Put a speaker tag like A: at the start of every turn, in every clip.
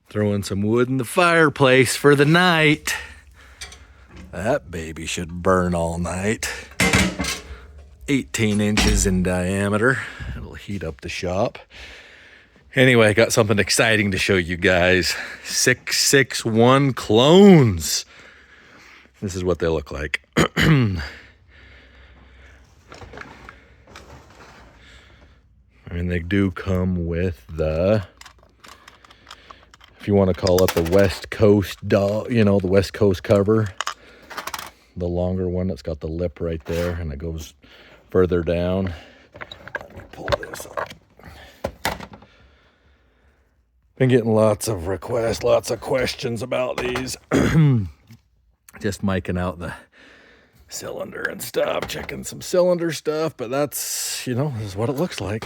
A: Throwing some wood in the fireplace for the night. That baby should burn all night. 18 inches in diameter. It'll heat up the shop. Anyway, I got something exciting to show you guys. 661 clones. This is what they look like. I mean, they do come with the, if you want to call it the West Coast, the West Coast cover. The longer one that's got the lip right there and it goes further down. Let me pull this up. Been getting lots of requests, lots of questions about these. Just miking out the cylinder and stuff, checking some cylinder stuff, but that's, this is what it looks like.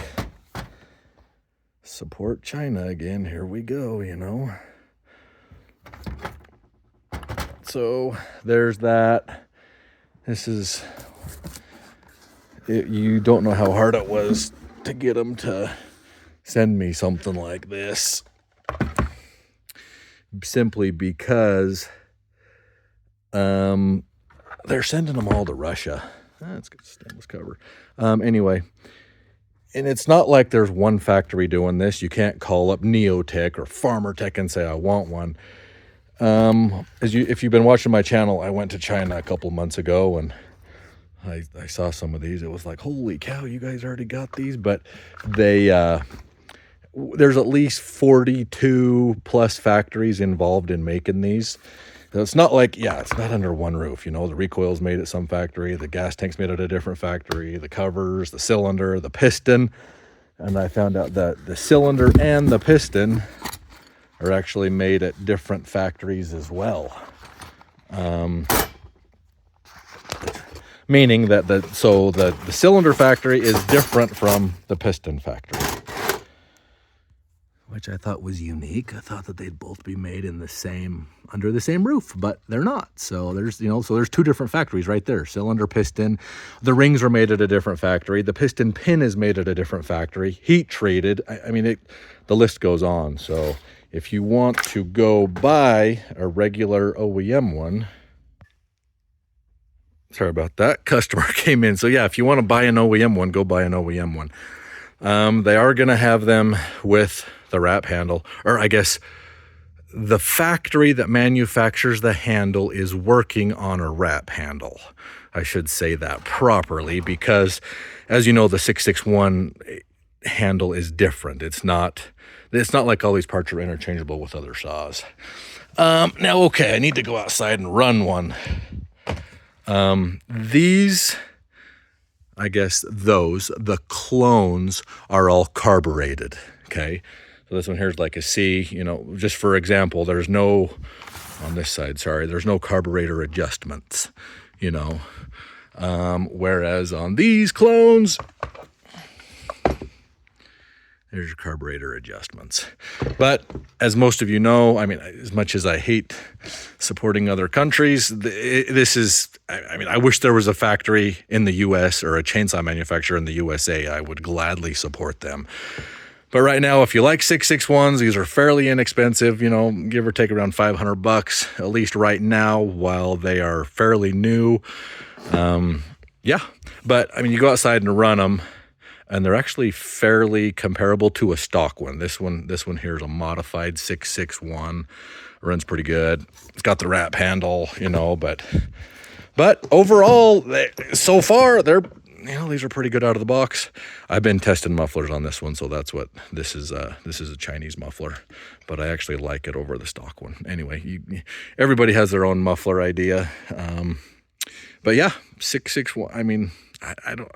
A: Support China again, here we go, So there's that. This is, you don't know how hard it was to get them to send me something like this. Simply because they're sending them all to Russia. That's good stainless cover. Anyway, and it's not like there's one factory doing this. You can't call up Neotech or Farmertech and say, I want one. If you've been watching my channel, I went to China a couple months ago and I saw some of these. It was like, holy cow, you guys already got these. But there's at least 42 plus factories involved in making these. So it's not like, it's not under one roof. The recoil's made at some factory, the gas tank's made at a different factory, the covers, the cylinder, the piston. And I found out that the cylinder and the piston are actually made at different factories as well. Meaning that the cylinder factory is different from the piston factory, which I thought was unique. I thought that they'd both be made in under the same roof, but they're not. So there's two different factories right there. Cylinder, piston. The rings are made at a different factory. The piston pin is made at a different factory. Heat treated. The list goes on. So if you want to go buy a regular OEM one, sorry about that, customer came in. So yeah, if you want to buy an OEM one, go buy an OEM one. They are going to have them with the wrap handle, or I guess the factory that manufactures the handle is working on a wrap handle. I should say that properly because, as you know, the 661 handle is different. It's not like all these parts are interchangeable with other saws. Now, okay, I need to go outside and run one. These, I guess the clones are all carbureted, okay? So this one here is like a C, just for example, there's no carburetor adjustments, whereas on these clones, there's your carburetor adjustments. But as most of you know, as much as I hate supporting other countries, I wish there was a factory in the US or a chainsaw manufacturer in the USA. I would gladly support them. But right now, if you like 661s, these are fairly inexpensive, give or take around $500, at least right now, while they are fairly new. But you go outside and run them, and they're actually fairly comparable to a stock one. This one here is a modified 661. Runs pretty good. It's got the wrap handle, but overall, so far they're these are pretty good out of the box. I've been testing mufflers on this one, so that's what this is. This is a Chinese muffler, but I actually like it over the stock one. Anyway, everybody has their own muffler idea. But yeah, 661. I don't.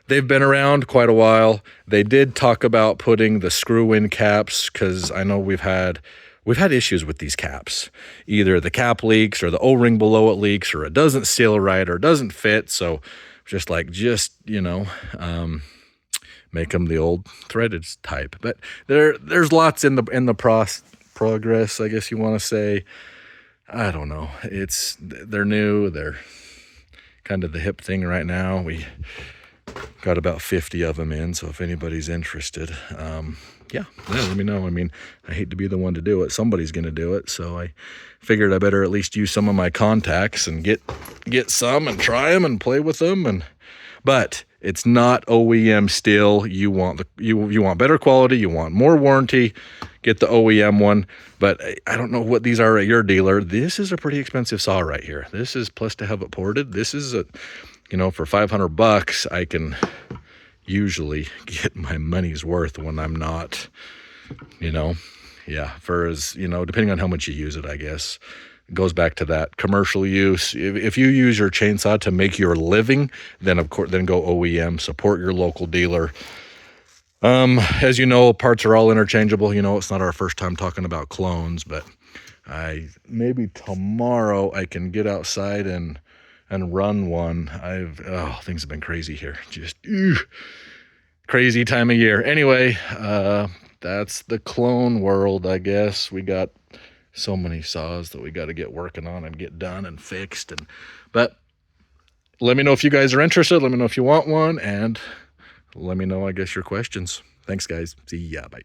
A: They've been around quite a while. They did talk about putting the screw-in caps because I know we've had issues with these caps. Either the cap leaks or the O-ring below it leaks or it doesn't seal right or it doesn't fit. So make them the old threaded type. But there's lots in the progress, I guess you want to say. I don't know. They're new. They're kind of the hip thing right now. Got about 50 of them in, so if anybody's interested, yeah, let me know. I mean, I hate to be the one to do it. Somebody's going to do it, so I figured I better at least use some of my contacts and get some and try them and play with them. But it's not OEM Stihl. You want you want better quality. You want more warranty. Get the OEM one. But I don't know what these are at your dealer. This is a pretty expensive saw right here. This is, plus to have it ported, this is a, you know, for $500 I can usually get my money's worth when I'm not, you know, yeah, for as, you know, depending on how much you use it, I guess. It goes back to that commercial use. If you use your chainsaw to make your living, then of course, then go OEM, support your local dealer. As you know, parts are all interchangeable. You know, it's not our first time talking about clones, but maybe tomorrow I can get outside and run one. Things have been crazy here. Just crazy time of year. Anyway, that's the clone world, I guess. We got so many saws that we got to get working on and get done and fixed. But let me know if you guys are interested. Let me know if you want one, and let me know, I guess, your questions. Thanks, guys. See ya. Bye.